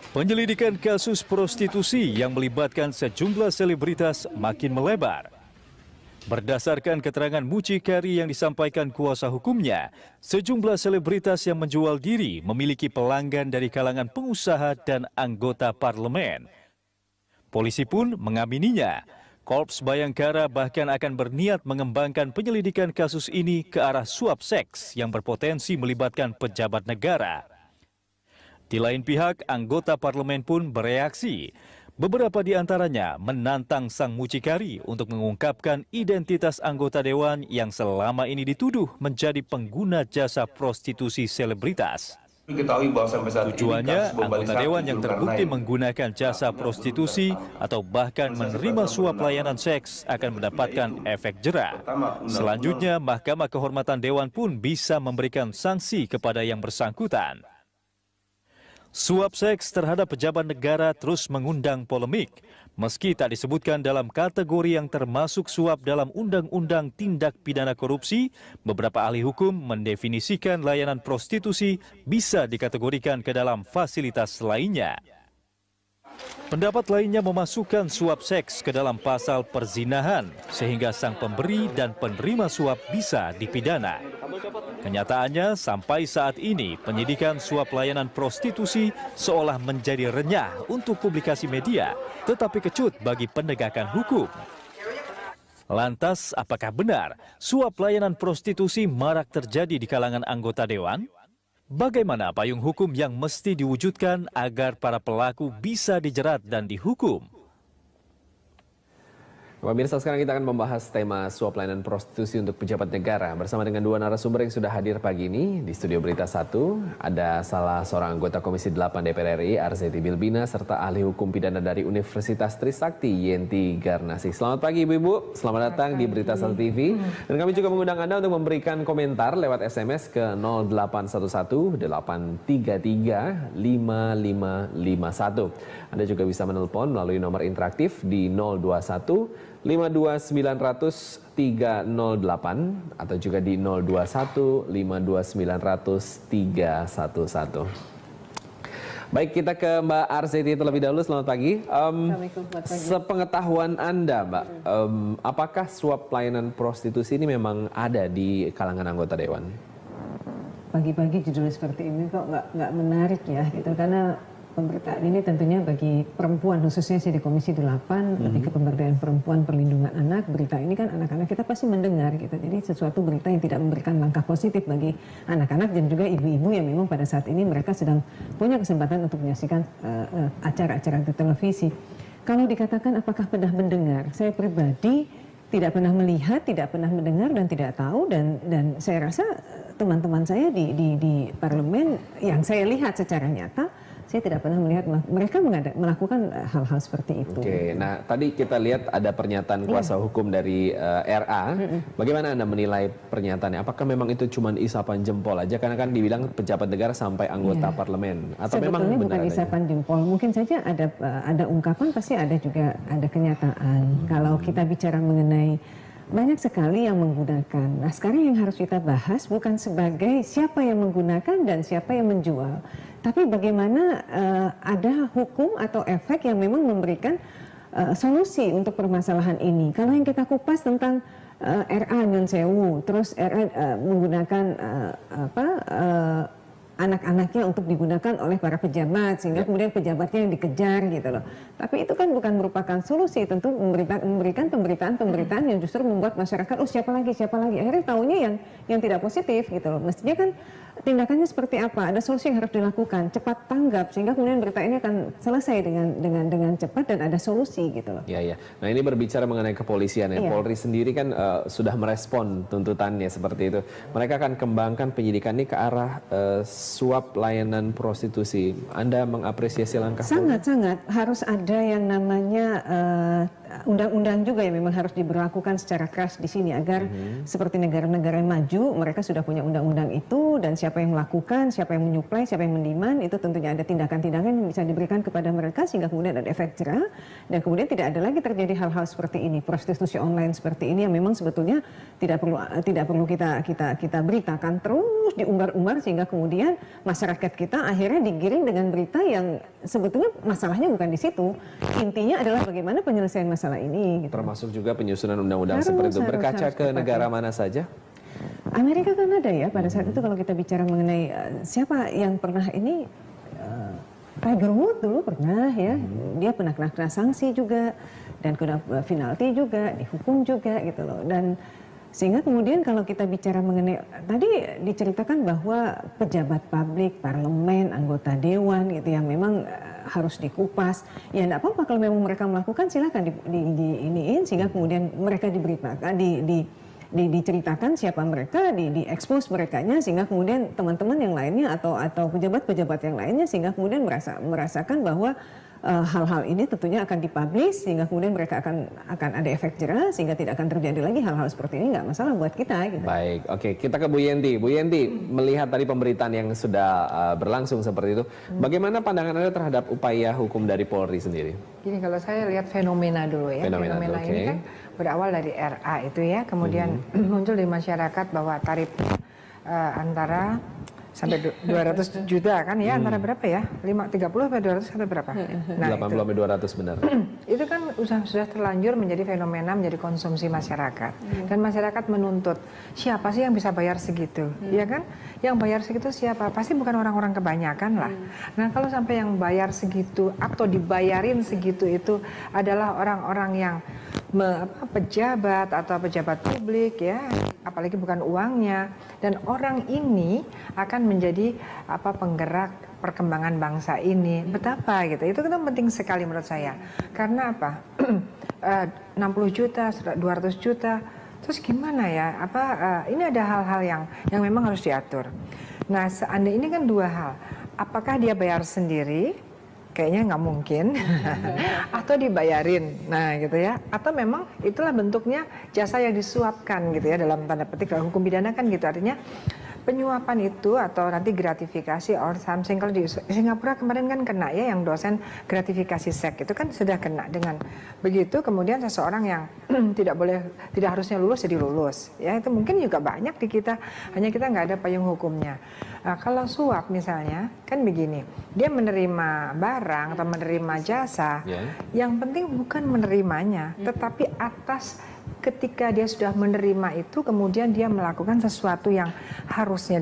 Penyelidikan kasus prostitusi yang melibatkan sejumlah selebritas makin melebar. Berdasarkan keterangan mucikari yang disampaikan kuasa hukumnya, sejumlah selebritas yang menjual diri memiliki pelanggan dari kalangan pengusaha dan anggota parlemen. Polisi pun mengamininya. Korps Bayangkara bahkan akan berniat mengembangkan penyelidikan kasus ini ke arah suap seks yang berpotensi melibatkan pejabat negara. Di lain pihak, anggota parlemen pun bereaksi. Beberapa di antaranya menantang sang mucikari untuk mengungkapkan identitas anggota dewan yang selama ini dituduh menjadi pengguna jasa prostitusi selebritas. Tujuannya, anggota dewan yang terbukti menggunakan jasa prostitusi atau bahkan menerima suap layanan seks akan mendapatkan efek jera. Selanjutnya, Mahkamah Kehormatan Dewan pun bisa memberikan sanksi kepada yang bersangkutan. Suap seks terhadap pejabat negara terus mengundang polemik. Meski tak disebutkan dalam kategori yang termasuk suap dalam Undang-Undang Tindak Pidana Korupsi, beberapa ahli hukum mendefinisikan layanan prostitusi bisa dikategorikan ke dalam fasilitas lainnya. Pendapat lainnya memasukkan suap seks ke dalam pasal perzinahan, sehingga sang pemberi dan penerima suap bisa dipidana. Kenyataannya, sampai saat ini penyidikan suap layanan prostitusi seolah menjadi renyah untuk publikasi media, tetapi kecut bagi penegakan hukum. Lantas, apakah benar suap layanan prostitusi marak terjadi di kalangan anggota dewan? Bagaimana payung hukum yang mesti diwujudkan agar para pelaku bisa dijerat dan dihukum? Pemirsa, sekarang kita akan membahas tema suap layanan prostitusi untuk pejabat negara bersama dengan dua narasumber yang sudah hadir pagi ini di Studio Berita 1. Ada salah seorang anggota Komisi 8 DPR RI, Arzetti Bilbina, serta ahli hukum pidana dari Universitas Trisakti, Yenti Garnasih. Selamat pagi Ibu-Ibu, selamat datang di Berita 1 TV. Dan kami juga mengundang Anda untuk memberikan komentar lewat SMS ke 0811 833 5551. Anda juga bisa menelpon melalui nomor interaktif di 021 52900 308 atau juga di 021 52900 311. Baik, kita ke Mbak Arzetti terlebih dahulu. Selamat pagi. Sepengetahuan Anda, Mbak, apakah suap pelayanan prostitusi ini memang ada di kalangan anggota dewan? Pagi-pagi judul seperti ini kok nggak menarik ya, gitu, karena pemberitaan ini tentunya bagi perempuan, khususnya di Komisi 8, lebih ke pemberdayaan perempuan, perlindungan anak. Berita ini kan anak-anak kita pasti mendengar gitu. Jadi sesuatu berita yang tidak memberikan langkah positif bagi anak-anak dan juga ibu-ibu yang memang pada saat ini mereka sedang punya kesempatan untuk menyaksikan acara-acara di televisi. Kalau dikatakan apakah pernah mendengar, saya pribadi tidak pernah melihat, tidak pernah mendengar dan tidak tahu, dan saya rasa teman-teman saya di parlemen yang saya lihat secara nyata, saya tidak pernah melihat mereka melakukan hal-hal seperti itu. Oke, nah tadi kita lihat ada pernyataan kuasa hukum dari RA. Bagaimana Anda menilai pernyataannya? Apakah memang itu cuma isapan jempol aja? Karena kan dibilang pejabat negara sampai anggota parlemen. Atau sebetulnya memang bukan isapan jempol. Mungkin saja ada ungkapan, pasti ada juga ada kenyataan. Kalau kita bicara mengenai banyak sekali yang menggunakan. Nah, sekarang yang harus kita bahas bukan sebagai siapa yang menggunakan dan siapa yang menjual, tapi bagaimana ada hukum atau efek yang memang memberikan solusi untuk permasalahan ini. Kalau yang kita kupas tentang RA Nyun Sewu, terus RA menggunakan anak-anaknya untuk digunakan oleh para pejabat, sehingga kemudian pejabatnya yang dikejar gitu loh. Tapi itu kan bukan merupakan solusi, tentu memberikan pemberitaan yang justru membuat masyarakat, oh siapa lagi, akhirnya taunya yang tidak positif gitu loh. Mestinya kan tindakannya seperti apa, ada solusi yang harus dilakukan, cepat tanggap, sehingga kemudian berita ini akan selesai dengan cepat dan ada solusi gitu loh. Iya. Nah, ini berbicara mengenai kepolisian ya. Polri sendiri kan sudah merespon tuntutannya seperti itu. Mereka akan kembangkan penyidikan ini ke arah suap layanan prostitusi. Anda mengapresiasi langkah sangat harus ada yang namanya undang-undang juga yang memang harus diberlakukan secara keras di sini agar seperti negara-negara yang maju mereka sudah punya undang-undang itu, dan siapa yang melakukan, siapa yang menyuplai, siapa yang mendemand, itu tentunya ada tindakan-tindakan yang bisa diberikan kepada mereka sehingga kemudian ada efek jerah dan kemudian tidak ada lagi terjadi hal-hal seperti ini, prostitusi online seperti ini yang memang sebetulnya tidak perlu kita beritakan terus diumbar-umbar sehingga kemudian masyarakat kita akhirnya digiring dengan berita yang sebetulnya masalahnya bukan di situ. Intinya adalah bagaimana penyelesaian masalah ini. Gitu. Termasuk juga penyusunan undang-undang seperti itu. Berkaca ke negara mana saja? Amerika kan ada ya pada saat itu kalau kita bicara mengenai siapa yang pernah ini, Tiger Woods dulu pernah ya, dia pernah kena sanksi juga dan kena penalti juga, dihukum juga gitu loh. Dan sehingga kemudian kalau kita bicara mengenai, tadi diceritakan bahwa pejabat publik, parlemen, anggota dewan gitu yang memang harus dikupas. Ya enggak apa-apa kalau memang mereka melakukan, silakan diiniin sehingga kemudian mereka diberitakan, diceritakan siapa mereka, diekspos merekanya sehingga kemudian teman-teman yang lainnya atau pejabat-pejabat yang lainnya sehingga kemudian merasakan bahwa hal-hal ini tentunya akan dipublish sehingga kemudian mereka akan ada efek jerah sehingga tidak akan terjadi lagi hal-hal seperti ini, nggak masalah buat kita. Gitu. Baik, oke, kita ke Bu Yenti. Bu Yenti, melihat tadi pemberitaan yang sudah berlangsung seperti itu, bagaimana pandangan Anda terhadap upaya hukum dari Polri sendiri? Gini, kalau saya lihat fenomena dulu ya, fenomena ini kan berawal dari RA itu ya, kemudian muncul di masyarakat bahwa tarif antara sampai 200 juta kan ya, antara berapa ya? 30 sampai 200 sampai berapa? Nah, 80 sampai 200 benar. Itu kan sudah terlanjur menjadi fenomena, menjadi konsumsi masyarakat. Dan masyarakat menuntut, siapa sih yang bisa bayar segitu? Ya kan? Yang bayar segitu siapa? Pasti bukan orang-orang kebanyakan lah. Nah, kalau sampai yang bayar segitu atau dibayarin segitu itu adalah orang-orang yang pejabat atau pejabat publik ya, apalagi bukan uangnya, dan orang ini akan menjadi penggerak perkembangan bangsa ini. Betapa gitu, itu kan penting sekali menurut saya. Karena apa? 60 juta, 200 juta, terus gimana ya? Ini ada hal-hal yang memang harus diatur. Nah, seandainya ini kan dua hal, apakah dia bayar sendiri? Kayaknya nggak mungkin, atau dibayarin, nah gitu ya, atau memang itulah bentuknya jasa yang disuapkan gitu ya, dalam tanda petik dalam hukum pidana kan gitu, artinya penyuapan itu atau nanti gratifikasi or something. Kalau di Singapura kemarin kan kena ya, yang dosen gratifikasi seks itu kan sudah kena dengan begitu. Kemudian seseorang yang tidak harusnya lulus jadi lulus ya, itu mungkin juga banyak di kita, hanya kita nggak ada payung hukumnya. Nah, kalau suap misalnya kan begini, dia menerima barang atau menerima jasa, yang penting bukan menerimanya, tetapi atas ketika dia sudah menerima itu kemudian dia melakukan sesuatu yang harusnya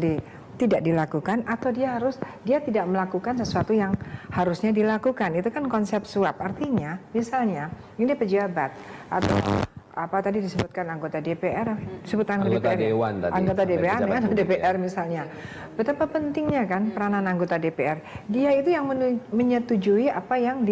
tidak dilakukan, atau dia tidak melakukan sesuatu yang harusnya dilakukan. Itu kan konsep suap. Artinya misalnya ini pejabat atau tadi disebutkan anggota DPR, anggota dewan tadi, anggota DPR kan, DPR misalnya. Betapa pentingnya kan peranan anggota DPR. Dia itu yang menyetujui apa yang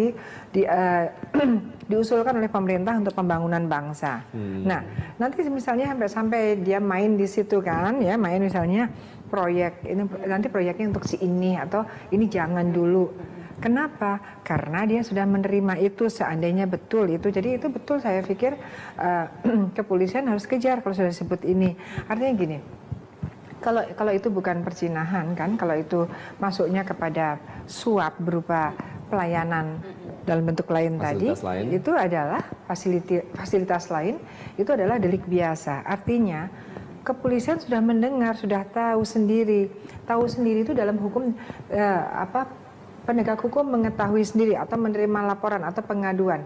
diusulkan oleh pemerintah untuk pembangunan bangsa. Nah, nanti misalnya sampai dia main di situ kan, ya main misalnya proyek ini, nanti proyeknya untuk si ini atau ini jangan dulu. Kenapa? Karena dia sudah menerima itu, seandainya betul itu. Jadi itu betul, saya pikir kepolisian harus kejar kalau sudah disebut ini. Artinya gini, kalau itu bukan perzinahan kan, kalau itu masuknya kepada suap berupa pelayanan dalam bentuk lain lain. Itu adalah fasilitas lain, itu adalah delik biasa. Artinya kepolisian sudah mendengar, sudah tahu sendiri itu dalam hukum penegak hukum mengetahui sendiri atau menerima laporan atau pengaduan.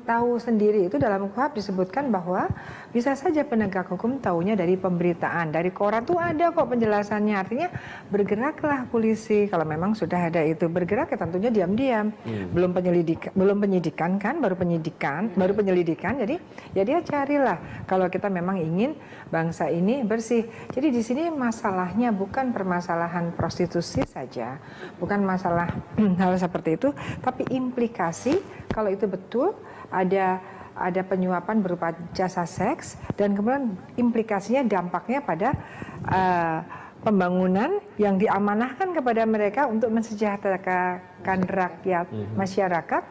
Tahu sendiri itu dalam KUHP disebutkan bahwa bisa saja penegak hukum tahunya dari pemberitaan, dari koran tuh ada kok penjelasannya. Artinya bergeraklah polisi kalau memang sudah ada itu. Bergerak ya tentunya diam-diam. Belum penyidikan kan, baru penyelidikan. Jadi ya dia carilah kalau kita memang ingin bangsa ini bersih. Jadi di sini masalahnya bukan permasalahan prostitusi saja, bukan masalah hal seperti itu, tapi implikasi kalau itu betul ada penyuapan berupa jasa seks dan kemudian implikasinya dampaknya pada pembangunan yang diamanahkan kepada mereka untuk mensejahterakan rakyat, masyarakat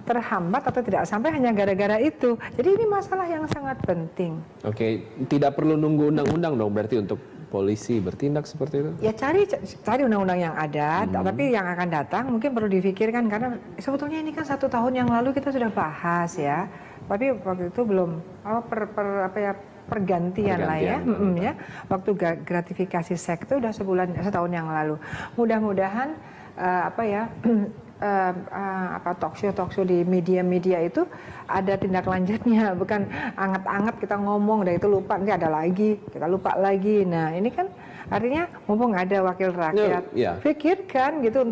terhambat atau tidak sampai hanya gara-gara itu. Jadi ini masalah yang sangat penting. Oke, tidak perlu nunggu undang-undang dong berarti untuk polisi bertindak seperti itu? Ya cari undang-undang yang ada, tapi yang akan datang mungkin perlu difikirkan karena sebetulnya ini kan 1 tahun yang lalu kita sudah bahas ya, tapi waktu itu belum pergantian lah ya. Waktu gratifikasi seks itu udah setahun yang lalu. Mudah-mudahan talk show di media itu ada tindak lanjutnya, bukan anget-anget kita ngomong dan itu lupa, nanti ada lagi, kita lupa lagi. Nah ini kan artinya mumpung ada wakil rakyat, pikirkan gitu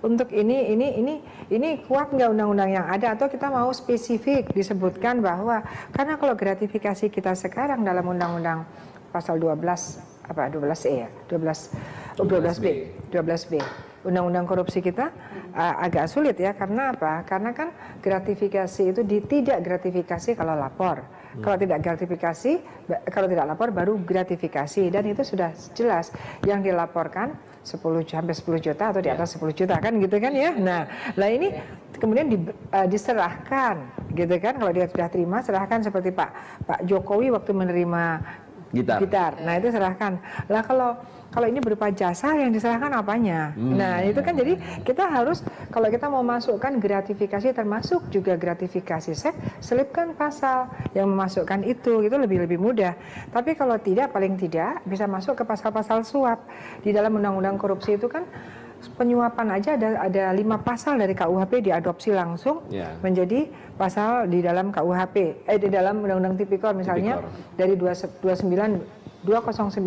untuk ini kuat nggak undang-undang yang ada, atau kita mau spesifik disebutkan bahwa karena kalau gratifikasi kita sekarang dalam undang-undang pasal 12B undang-undang korupsi kita agak sulit ya, karena apa? Karena kan gratifikasi itu tidak gratifikasi kalau lapor. Kalau tidak lapor baru gratifikasi, dan itu sudah jelas yang dilaporkan 10 juta atau di atas 10 juta kan gitu kan ya. Nah, ini kemudian diserahkan gitu kan, kalau dia sudah terima serahkan seperti Pak Jokowi waktu menerima gitar. Nah, itu serahkan. Lah kalau ini berupa jasa yang diserahkan apanya? Nah, itu kan jadi kita harus, kalau kita mau masukkan gratifikasi termasuk juga gratifikasi seks, selipkan pasal yang memasukkan itu lebih mudah. Tapi kalau tidak, paling tidak bisa masuk ke pasal-pasal suap. Di dalam undang-undang korupsi itu kan penyuapan aja ada 5 pasal dari KUHP diadopsi langsung menjadi pasal di dalam KUHP, di dalam Undang-Undang Tipikor misalnya dari 209, 210,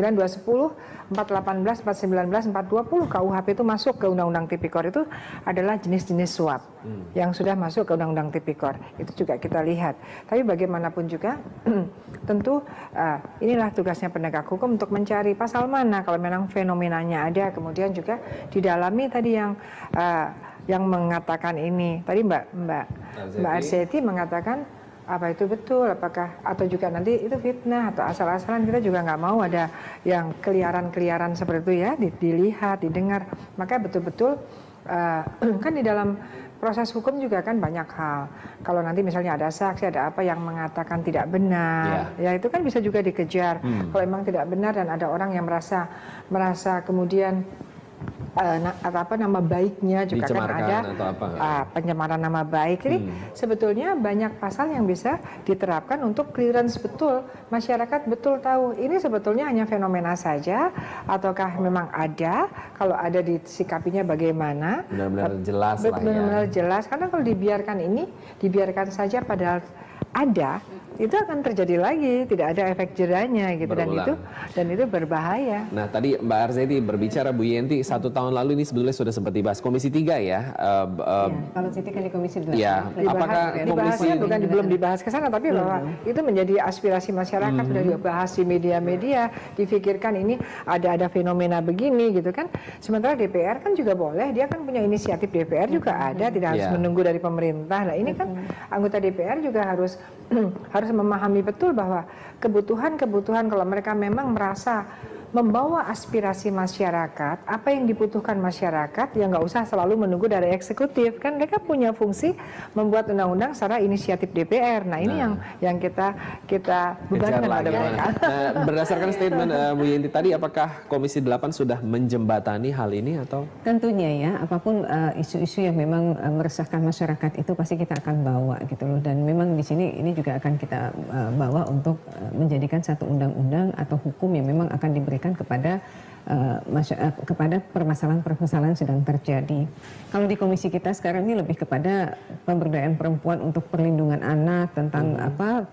418, 419, 420 KUHP itu masuk ke Undang-Undang Tipikor, itu adalah jenis-jenis suap yang sudah masuk ke Undang-Undang Tipikor. Itu juga kita lihat. Tapi bagaimanapun juga tentu inilah tugasnya penegak hukum untuk mencari pasal mana kalau memang fenomenanya ada, kemudian juga didalami tadi yang mengatakan ini. Tadi Mbak Arseti mengatakan apa itu betul, apakah atau juga nanti itu fitnah atau asal-asalan, kita juga nggak mau ada yang keliaran-keliaran seperti itu ya, dilihat, didengar. Maka betul-betul kan di dalam proses hukum juga kan banyak hal. Kalau nanti misalnya ada saksi, ada apa yang mengatakan tidak benar, ya itu kan bisa juga dikejar. Kalau memang tidak benar dan ada orang yang merasa kemudian nama baiknya juga kan ada pencemaran nama baik. Jadi sebetulnya banyak pasal yang bisa diterapkan untuk clearance betul, masyarakat betul tahu ini sebetulnya hanya fenomena saja ataukah memang ada, kalau ada disikapinya bagaimana, benar-benar jelas lah ya. Benar-benar jelas, karena kalau dibiarkan saja padahal ada, itu akan terjadi lagi, tidak ada efek jerahnya gitu. Dan itu berbahaya. Nah, tadi Mbak Arseti berbicara, Bu Yenti, 1 tahun lalu ini sebetulnya sudah sempat dibahas Komisi 3 ya. Kalau Siti kan di Komisi 8. Ya, apakah dibahasnya belum dibahas ke sana, tapi bahwa itu menjadi aspirasi masyarakat, sudah dibahas di media-media, difikirkan ini ada fenomena begini gitu kan. Sementara DPR kan juga boleh, dia kan punya inisiatif, DPR juga ada, tidak harus menunggu dari pemerintah. Nah, ini kan anggota DPR juga harus memahami betul bahwa kebutuhan kalau mereka memang merasa membawa aspirasi masyarakat, apa yang dibutuhkan masyarakat, ya nggak usah selalu menunggu dari eksekutif, kan mereka punya fungsi membuat undang-undang secara inisiatif DPR. Nah ini yang kita bebankan pada mereka. Nah, berdasarkan statement Bu Yenti tadi, apakah Komisi 8 sudah menjembatani hal ini atau? Tentunya ya, apapun isu-isu yang memang meresahkan masyarakat itu pasti kita akan bawa gitu loh. Dan memang di sini ini juga akan kita bawa untuk menjadikan satu undang-undang atau hukum yang memang akan diberikan kepada permasalahan-permasalahan yang sedang terjadi. Kalau di komisi kita sekarang ini lebih kepada pemberdayaan perempuan untuk perlindungan anak, tentang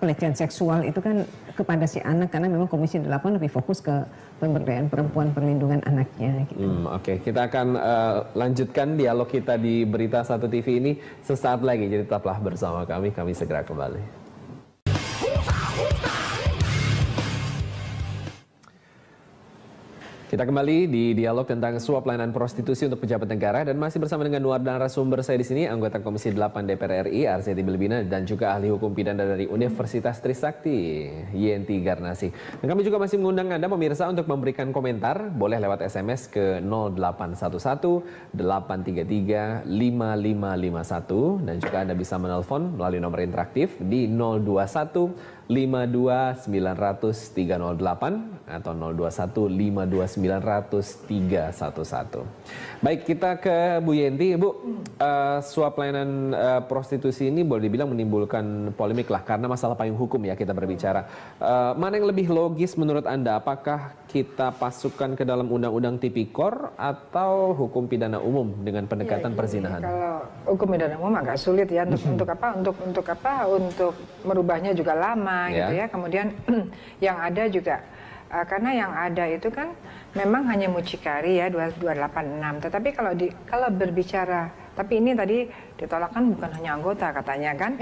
pelecehan seksual itu kan kepada si anak, karena memang Komisi 8 lebih fokus ke pemberdayaan perempuan, perlindungan anaknya gitu. Oke, kita akan lanjutkan dialog kita di Berita 1 TV ini sesaat lagi, jadi tetaplah bersama kami segera kembali. Kita kembali di dialog tentang suap layanan prostitusi untuk pejabat negara dan masih bersama dengan dua narasumber saya di sini, anggota Komisi 8 DPR RI Arzetti Bilbina dan juga ahli hukum pidana dari Universitas Trisakti Yenti Garnasi. Dan kami juga masih mengundang Anda pemirsa untuk memberikan komentar, boleh lewat SMS ke 0811 833 5551 dan juga Anda bisa menelpon melalui nomor interaktif di 021 52 900 308 atau 021 52 900 311. Baik, kita ke Bu Yenti. Bu, suap layanan prostitusi ini boleh dibilang menimbulkan polemik lah karena masalah payung hukum ya kita berbicara. Mana yang lebih logis menurut Anda? Apakah kita masukkan ke dalam Undang-Undang Tipikor atau hukum pidana umum dengan pendekatan perzinahan? Kalau hukum pidana umum agak sulit ya untuk apa? Untuk apa? Untuk merubahnya juga lama gitu ya. Kemudian yang ada juga karena yang ada itu kan memang hanya mucikari ya 286. Tetapi kalau berbicara, tapi ini tadi ditolak kan bukan hanya anggota katanya kan,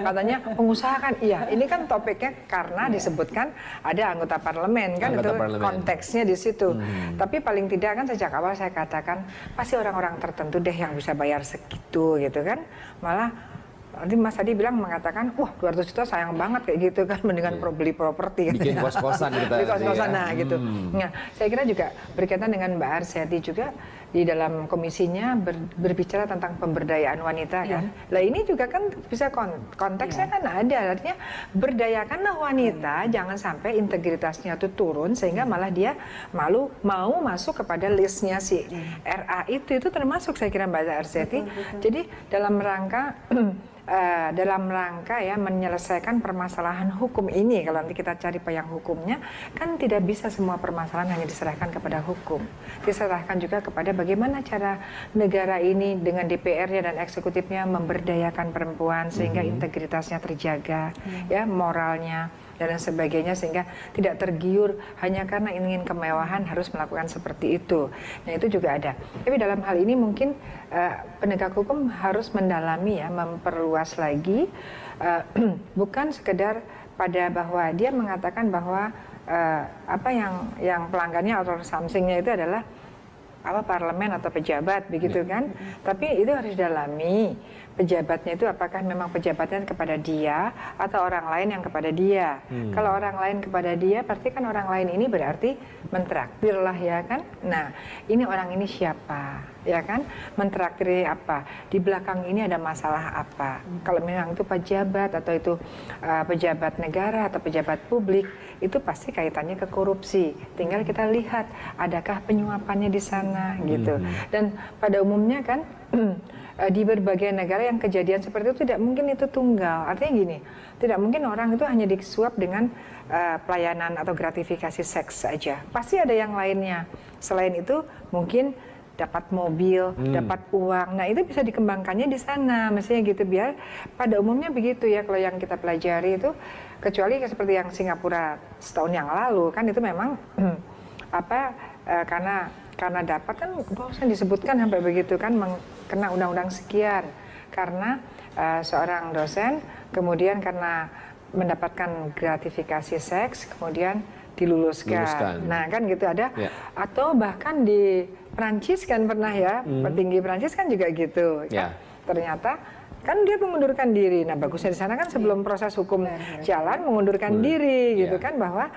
katanya pengusaha kan, iya ini kan topiknya karena disebutkan ada anggota parlemen kan, anggota itu parlemen. Konteksnya di situ. Tapi paling tidak kan sejak awal saya katakan pasti orang-orang tertentu deh yang bisa bayar segitu gitu kan, malah nanti Mas Adi mengatakan, wah 200 juta sayang banget kayak gitu kan, mendingan beli properti. Bikin kos-kosan kita. Bikin kos-kosan, nah gitu. Nah, saya kira juga berkaitan dengan Mbak Arzetti juga di dalam komisinya berbicara tentang pemberdayaan wanita kan. Lah ini juga kan bisa konteksnya kan ada, artinya berdayakanlah wanita, jangan sampai integritasnya itu turun sehingga malah dia mau masuk kepada listnya si RA itu termasuk saya kira Mbak Arzetti. Jadi dalam rangka ya menyelesaikan permasalahan hukum ini, kalau nanti kita cari payung hukumnya kan tidak bisa semua permasalahan hanya diserahkan kepada hukum, diserahkan juga kepada bagaimana cara negara ini dengan DPR-nya dan eksekutifnya memberdayakan perempuan sehingga integritasnya terjaga, ya moralnya dan sebagainya, sehingga tidak tergiur hanya karena ingin kemewahan harus melakukan seperti itu. Nah itu juga ada. Tapi dalam hal ini mungkin penegak hukum harus mendalami ya, memperluas lagi, bukan sekedar pada bahwa dia mengatakan bahwa apa yang pelanggannya atau something-nya itu adalah apa parlemen atau pejabat begitu kan. Tapi itu harus didalami. Pejabatnya itu apakah memang pejabatnya kepada dia atau orang lain yang kepada dia. Kalau orang lain kepada dia, pasti kan orang lain ini berarti mentraktir lah ya kan. Nah ini orang ini siapa ya kan, mentraktir apa, di belakang ini ada masalah apa. Kalau memang itu pejabat atau itu pejabat negara atau pejabat publik, itu pasti kaitannya ke korupsi. Tinggal kita lihat adakah penyuapannya di sana gitu. Dan pada umumnya kan di berbagai negara yang kejadian seperti itu tidak mungkin itu tunggal. Artinya gini, tidak mungkin orang itu hanya disuap dengan pelayanan atau gratifikasi seks saja. Pasti ada yang lainnya. Selain itu mungkin dapat mobil, dapat uang. Nah itu bisa dikembangkannya di sana, mestinya gitu. Biar pada umumnya begitu ya kalau yang kita pelajari itu, kecuali seperti yang Singapura setahun yang lalu kan itu memang karena dapat kan dosen disebutkan sampai begitu kan, kena undang-undang sekian karena seorang dosen kemudian karena mendapatkan gratifikasi seks kemudian diluluskan. Nah kan gitu ada atau bahkan di Prancis kan pernah ya, petinggi Prancis kan juga gitu kan? Ternyata kan dia mengundurkan diri. Nah bagusnya di sana kan sebelum proses hukum jalan mengundurkan diri gitu kan, bahwa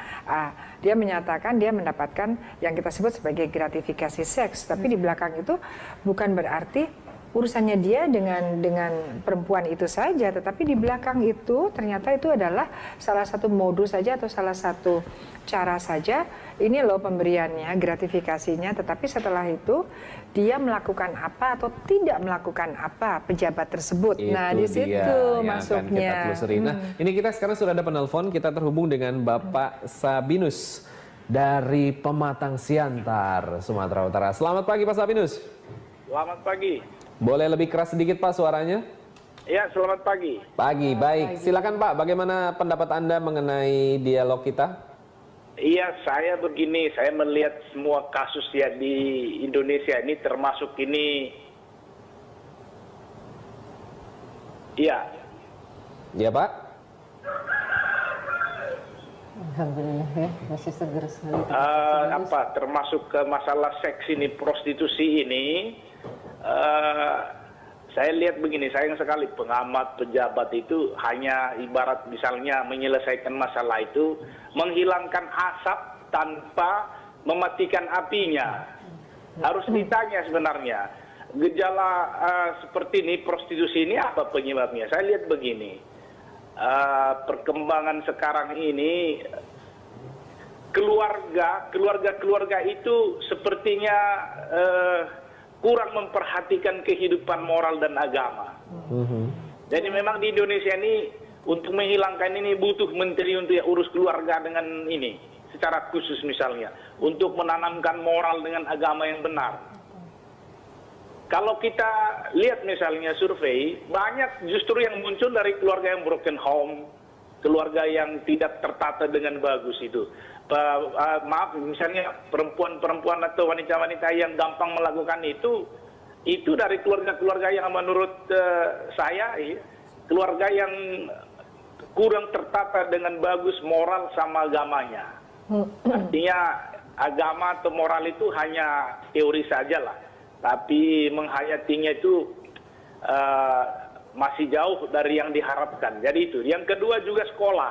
dia menyatakan dia mendapatkan yang kita sebut sebagai gratifikasi seks, tapi di belakang itu bukan berarti urusannya dia dengan perempuan itu saja, tetapi di belakang itu ternyata itu adalah salah satu modus saja atau salah satu cara saja. Ini loh pemberiannya, gratifikasinya, tetapi setelah itu dia melakukan apa atau tidak melakukan apa pejabat tersebut. Itu nah di situ masuknya. Nah ini kita sekarang sudah ada penelpon, kita terhubung dengan Bapak Sabinus dari Pematang Siantar, Sumatera Utara. Selamat pagi Pak Sabinus. Selamat pagi. Boleh lebih keras sedikit Pak suaranya? Ya, selamat pagi. Pagi, baik. Silakan Pak, bagaimana pendapat Anda mengenai dialog kita? Iya, saya begini, saya melihat semua kasus ya di Indonesia ini termasuk ini. Iya. Iya Pak? Alhamdulillah ya, masih seger sekali. Termasuk ke masalah seks ini, prostitusi ini, saya lihat begini, sayang sekali pengamat pejabat itu hanya ibarat misalnya menyelesaikan masalah itu, menghilangkan asap tanpa mematikan apinya. Harus ditanya sebenarnya, gejala seperti ini, prostitusi ini apa penyebabnya? Saya lihat begini. Perkembangan sekarang ini keluarga itu sepertinya kurang memperhatikan kehidupan moral dan agama. Jadi memang di Indonesia ini untuk menghilangkan ini butuh menteri untuk urus keluarga dengan ini secara khusus misalnya untuk menanamkan moral dengan agama yang benar. Kalau kita lihat misalnya survei, banyak justru yang muncul dari keluarga yang broken home, keluarga yang tidak tertata dengan bagus itu. Maaf, misalnya perempuan-perempuan atau wanita-wanita yang gampang melakukan itu dari keluarga-keluarga yang menurut saya, keluarga yang kurang tertata dengan bagus moral sama agamanya. Artinya agama atau moral itu hanya teori saja lah. Tapi menghayatinya itu masih jauh dari yang diharapkan. Jadi itu. Yang kedua juga sekolah.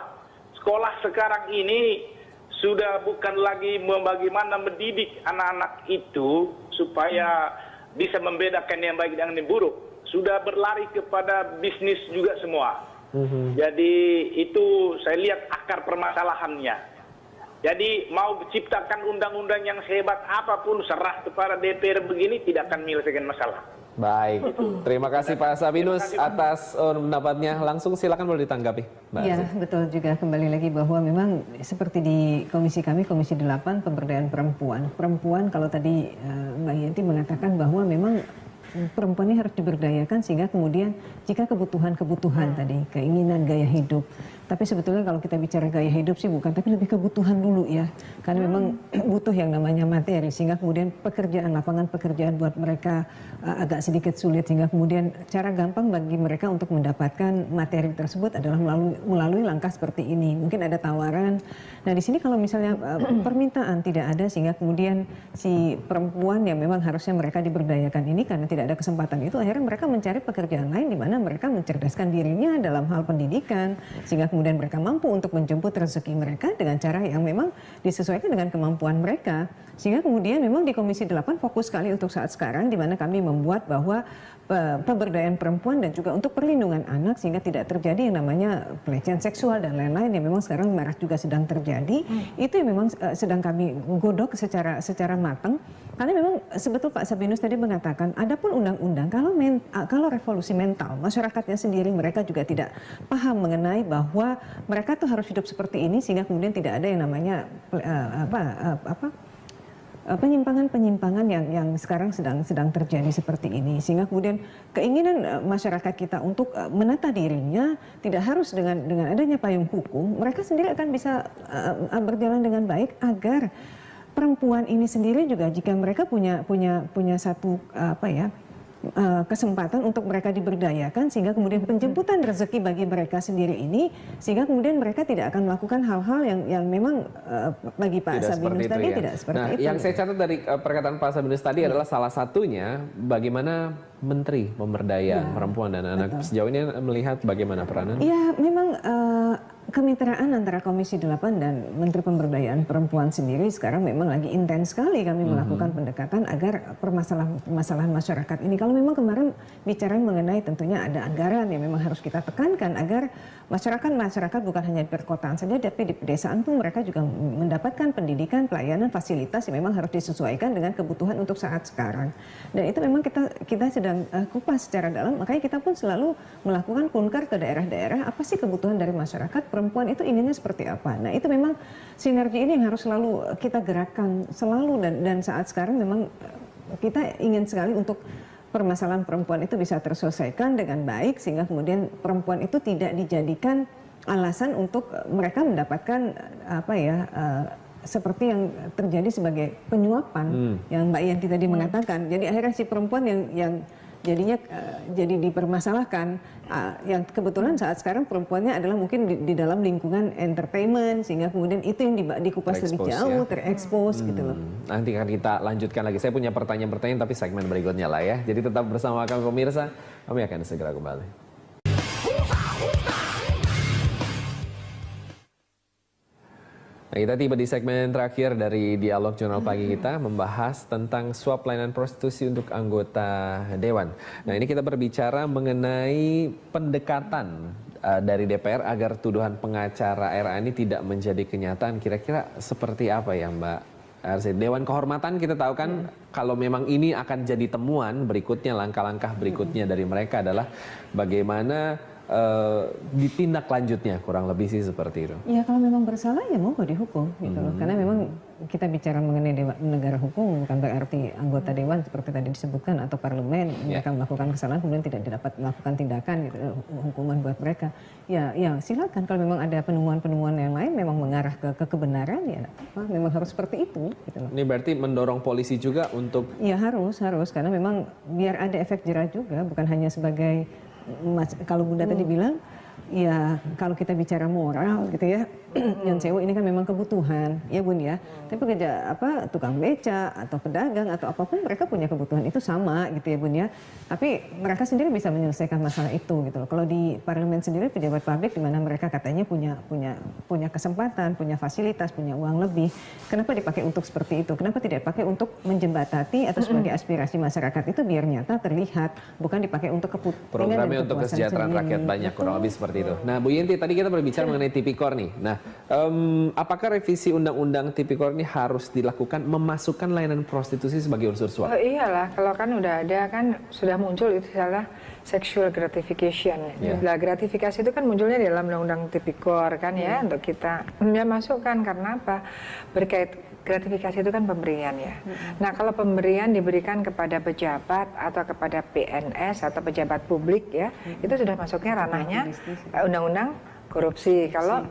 Sekolah sekarang ini sudah bukan lagi bagaimana mendidik anak-anak itu supaya bisa membedakan yang baik dan yang buruk. Sudah berlari kepada bisnis juga semua. Jadi itu saya lihat akar permasalahannya. Jadi mau menciptakan undang-undang yang sehebat apapun serah kepada DPR begini tidak akan menyelesaikan masalah. Baik, terima kasih Pak Sabinus atas pendapatnya. Langsung silakan boleh ditanggapi, Mbak Ya, Aziz. betul juga kembali lagi bahwa memang seperti di komisi kami, Komisi 8 Pemberdayaan Perempuan. Perempuan kalau tadi Mbak Yanti mengatakan bahwa memang perempuan ini harus diberdayakan sehingga kemudian jika kebutuhan-kebutuhan tadi, keinginan gaya hidup. Tapi sebetulnya kalau kita bicara gaya hidup sih bukan, tapi lebih kebutuhan dulu ya. Karena memang butuh yang namanya materi sehingga kemudian pekerjaan, lapangan pekerjaan buat mereka agak sedikit sulit sehingga kemudian cara gampang bagi mereka untuk mendapatkan materi tersebut adalah melalui langkah seperti ini. Mungkin ada tawaran. Nah di sini kalau misalnya permintaan tidak ada sehingga kemudian si perempuan yang memang harusnya mereka diberdayakan ini karena tidak ada kesempatan itu akhirnya mereka mencari pekerjaan lain di mana mereka mencerdaskan dirinya dalam hal pendidikan sehingga kemudian mereka mampu untuk menjemput rezeki mereka dengan cara yang memang disesuaikan dengan kemampuan mereka. Sehingga kemudian memang di Komisi 8 fokus sekali untuk saat sekarang di mana kami membuat bahwa pemberdayaan perempuan dan juga untuk perlindungan anak sehingga tidak terjadi yang namanya pelecehan seksual dan lain-lain yang memang sekarang marak juga sedang terjadi. Itu yang memang sedang kami godok secara matang. Karena memang sebetulnya Pak Sabinus tadi mengatakan adapun undang-undang kalau revolusi mental masyarakatnya sendiri mereka juga tidak paham mengenai bahwa mereka tuh harus hidup seperti ini sehingga kemudian tidak ada yang namanya penyimpangan yang sekarang sedang terjadi seperti ini sehingga kemudian keinginan masyarakat kita untuk menata dirinya tidak harus dengan adanya payung hukum mereka sendiri akan bisa berjalan dengan baik agar perempuan ini sendiri juga jika mereka punya satu kesempatan untuk mereka diberdayakan sehingga kemudian penjemputan rezeki bagi mereka sendiri ini sehingga kemudian mereka tidak akan melakukan hal-hal yang memang bagi Pak Sabinus tadi tidak seperti itu. Yang saya catat dari perkataan Pak Sabinus tadi adalah salah satunya bagaimana Menteri Pemberdayaan Perempuan dan Anak sejauh ini melihat bagaimana peranan? Ya memang kemitraan antara Komisi 8 dan Menteri Pemberdayaan Perempuan sendiri sekarang memang lagi intens sekali kami melakukan pendekatan agar permasalahan masyarakat ini. Kalau memang kemarin bicara mengenai tentunya ada anggaran yang memang harus kita tekankan agar masyarakat bukan hanya di perkotaan saja tapi di pedesaan pun mereka juga mendapatkan pendidikan, pelayanan, fasilitas yang memang harus disesuaikan dengan kebutuhan untuk saat sekarang. Dan itu memang kita sedang kupas secara dalam, makanya kita pun selalu melakukan kunker ke daerah-daerah apa sih kebutuhan dari masyarakat, perempuan itu inginnya seperti apa. Nah itu memang sinergi ini yang harus selalu kita gerakkan selalu dan saat sekarang memang kita ingin sekali untuk permasalahan perempuan itu bisa terselesaikan dengan baik sehingga kemudian perempuan itu tidak dijadikan alasan untuk mereka mendapatkan seperti yang terjadi sebagai penyuapan yang Mbak Yanti tadi mengatakan. Jadi akhirnya si perempuan yang jadinya jadi dipermasalahkan. Yang kebetulan saat sekarang perempuannya adalah mungkin di dalam lingkungan entertainment, sehingga kemudian itu yang dikupas lebih jauh, terekspos gitu loh. Nanti akan kita lanjutkan lagi. Saya punya pertanyaan-pertanyaan tapi segmen berikutnya lah ya. Jadi tetap bersama kami pemirsa, kami akan segera kembali. Nah, kita tiba di segmen terakhir dari Dialog Jurnal Pagi kita, membahas tentang suap layanan prostitusi untuk anggota Dewan. Nah, ini kita berbicara mengenai pendekatan dari DPR agar tuduhan pengacara RA ini tidak menjadi kenyataan. Kira-kira seperti apa ya Mbak Arsy? Dewan Kehormatan kita tahu kan kalau memang ini akan jadi temuan berikutnya, langkah-langkah berikutnya dari mereka adalah bagaimana ditindak lanjutnya, kurang lebih sih seperti itu. Ya kalau memang bersalah ya mau dihukum gitu loh. Karena memang kita bicara mengenai negara hukum bukan berarti anggota dewan seperti tadi disebutkan atau parlemen mereka melakukan kesalahan kemudian tidak dapat melakukan tindakan gitu, hukuman buat mereka. Ya silakan kalau memang ada penemuan-penemuan yang lain memang mengarah ke kebenaran ya memang harus seperti itu gitu loh. Ini berarti mendorong polisi juga untuk ya harus karena memang biar ada efek jerah juga, bukan hanya sebagai kalau Bunda tadi bilang, ya kalau kita bicara moral gitu ya, yang cewek ini kan memang kebutuhan, ya Bun ya. Tapi kerja tukang beca atau pedagang atau apapun mereka punya kebutuhan itu sama gitu ya Bun ya. Tapi mereka sendiri bisa menyelesaikan masalah itu gitu loh. Kalau di parlemen sendiri pejabat publik di mana mereka katanya punya kesempatan, punya fasilitas, punya uang lebih. Kenapa dipakai untuk seperti itu? Kenapa tidak dipakai untuk menjembatani atau sebagai aspirasi masyarakat itu biar nyata terlihat, bukan dipakai untuk kepentingan programnya untuk kesejahteraan rakyat banyak kurang lebih seperti itu. Nah, Bu Yenti tadi kita berbicara mengenai tipikor nih. Nah, apakah revisi undang-undang tipikor ini harus dilakukan memasukkan layanan prostitusi sebagai unsur suap? Oh iyalah, kalau kan udah ada kan sudah muncul itu salah sexual gratification. Nah, gratifikasi itu kan munculnya di dalam undang-undang tipikor kan ya untuk kita masukkan karena apa? Berkait gratifikasi itu kan pemberian ya. Nah, kalau pemberian diberikan kepada pejabat atau kepada PNS atau pejabat publik ya, itu sudah masuknya ranahnya undang-undang korupsi. Kalau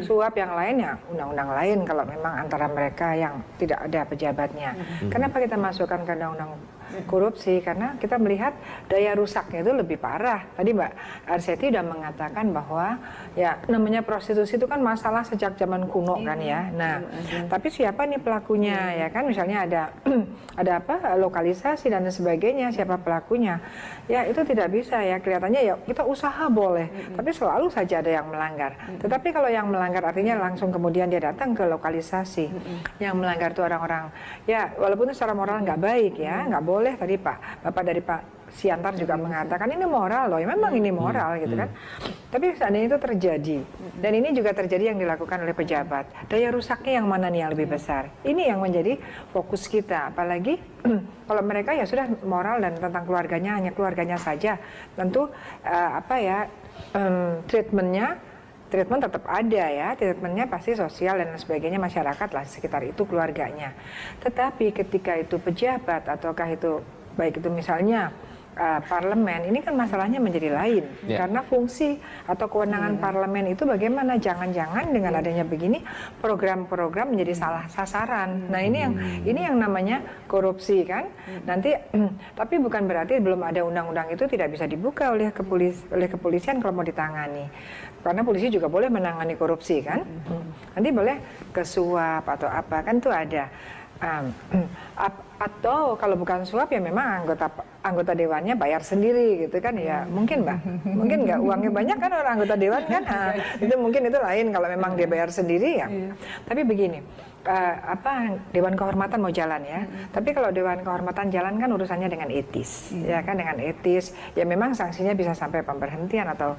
suap yang lain ya undang-undang lain kalau memang antara mereka yang tidak ada pejabatnya. Kenapa kita masukkan ke undang-undang korupsi? Karena kita melihat daya rusaknya itu lebih parah. Tadi Mbak Arsety sudah mengatakan bahwa ya namanya prostitusi itu kan masalah sejak zaman kuno kan ya. Nah, tapi siapa nih pelakunya ya kan? Misalnya ada lokalisasi dan sebagainya, siapa pelakunya? Ya itu tidak bisa ya, kelihatannya ya kita usaha boleh, tapi selalu saja ada yang melanggar. Tetapi kalau yang melanggar artinya langsung kemudian dia datang ke lokalisasi. Yang melanggar itu orang-orang ya walaupun itu secara moral nggak baik ya, nggak boleh. Tadi Bapak dari Pak Siantar juga mengatakan ini moral loh, ya memang ini moral gitu kan. Tapi seandainya itu terjadi, dan ini juga terjadi yang dilakukan oleh pejabat, daya rusaknya yang mana nih yang lebih besar? Ini yang menjadi fokus kita, apalagi kalau mereka ya sudah moral dan tentang keluarganya hanya keluarganya saja, tentu treatment tetap ada ya, treatmentnya pasti sosial dan sebagainya, masyarakat lah sekitar itu keluarganya. Tetapi ketika itu pejabat ataukah itu baik itu misalnya parlemen, ini kan masalahnya menjadi lain karena fungsi atau kewenangan parlemen itu bagaimana, jangan-jangan dengan adanya begini program-program menjadi salah sasaran. Nah ini yang namanya korupsi kan. Nanti tapi bukan berarti belum ada undang-undang itu tidak bisa dibuka oleh kepolisian kalau mau ditangani. Karena polisi juga boleh menangani korupsi kan. Nanti boleh kesuap atau apa kan tuh ada. Atau kalau bukan suap ya memang anggota dewannya bayar sendiri gitu kan ya, mungkin Mbak, mungkin nggak uangnya banyak kan orang anggota dewan kan, itu mungkin itu lain kalau memang dia bayar sendiri ya. Tapi begini, Dewan Kehormatan mau jalan ya, tapi kalau Dewan Kehormatan jalan kan urusannya dengan etis, ya kan, dengan etis ya memang sanksinya bisa sampai pemberhentian atau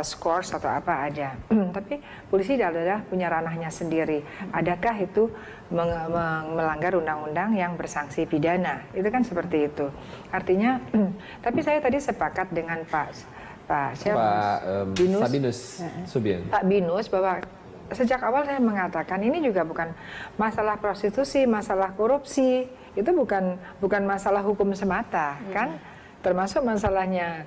skors atau apa ada. Tapi polisi adalah punya ranahnya sendiri. Adakah itu melanggar undang-undang yang bersanksi pidana? Itu kan seperti itu. Artinya, tapi saya tadi sepakat dengan Pak Sabinus Subian. Pak Binus bahwa sejak awal saya mengatakan ini juga bukan masalah prostitusi, masalah korupsi. Itu bukan masalah hukum semata, kan? Termasuk masalahnya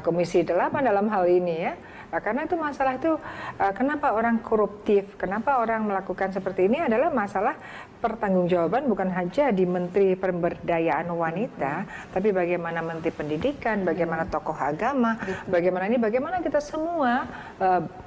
Komisi 8 dalam hal ini ya. Karena itu masalah itu kenapa orang koruptif, kenapa orang melakukan seperti ini adalah masalah pertanggungjawaban bukan hanya di Menteri Pemberdayaan Wanita, tapi bagaimana Menteri Pendidikan, bagaimana tokoh agama, bagaimana kita semua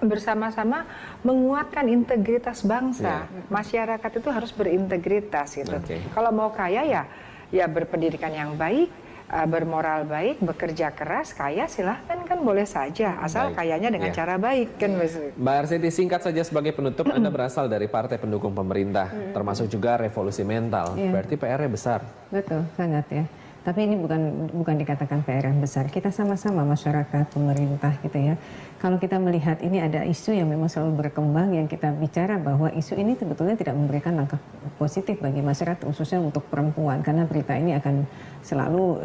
bersama-sama menguatkan integritas bangsa. Masyarakat itu harus berintegritas gitu. Kalau mau kaya ya berpendidikan yang baik, bermoral baik, bekerja keras, kaya silahkan kan boleh saja, asal kayanya dengan cara baik kan. Mbak Arseti, singkat saja sebagai penutup, Anda berasal dari partai pendukung pemerintah, termasuk juga revolusi mental, berarti PR-nya besar. Betul, sangat ya. Tapi ini bukan dikatakan PR yang besar. Kita sama-sama masyarakat, pemerintah gitu ya. Kalau kita melihat ini ada isu yang memang selalu berkembang, yang kita bicara bahwa isu ini sebetulnya tidak memberikan langkah positif bagi masyarakat, khususnya untuk perempuan. Karena berita ini akan selalu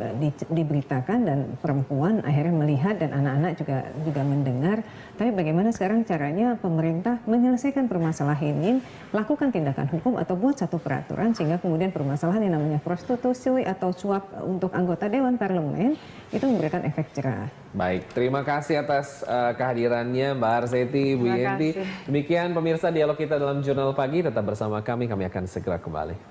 diberitakan dan perempuan akhirnya melihat dan anak-anak juga mendengar. Tapi bagaimana sekarang caranya pemerintah menyelesaikan permasalahan ini, lakukan tindakan hukum atau buat satu peraturan sehingga kemudian permasalahan yang namanya prostitusi atau suap untuk anggota Dewan Parlemen itu memberikan efek jerah. Baik, terima kasih atas kehadirannya Mbak Arseti, Bu Yenti. Demikian pemirsa dialog kita dalam Jurnal Pagi, tetap bersama kami akan segera kembali.